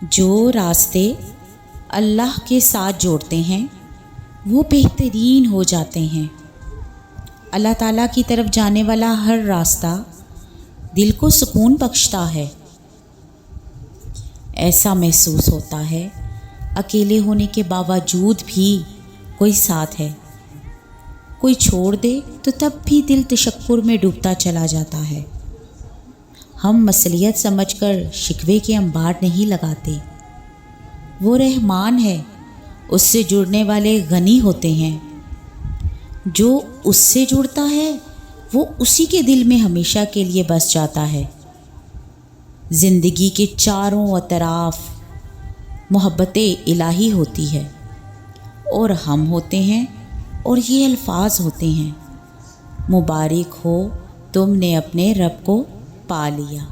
جو راستے اللہ کے ساتھ جوڑتے ہیں وہ بہترین ہو جاتے ہیں۔ اللہ تعالیٰ کی طرف جانے والا ہر راستہ دل کو سکون بخشتا ہے۔ ایسا محسوس ہوتا ہے اکیلے ہونے کے باوجود بھی کوئی ساتھ ہے۔ کوئی چھوڑ دے تو تب بھی دل تشکر میں ڈوبتا چلا جاتا ہے۔ ہم مصلحت سمجھ کر شکوے کے انبار نہیں لگاتے۔ وہ رحمان ہے، اس سے جڑنے والے غنی ہوتے ہیں۔ جو اس سے جڑتا ہے وہ اسی کے دل میں ہمیشہ کے لیے بس جاتا ہے۔ زندگی کے چاروں اطراف محبت الہی ہوتی ہے اور ہم ہوتے ہیں اور یہ الفاظ ہوتے ہیں، مبارک ہو تم نے اپنے رب کو پا لیا۔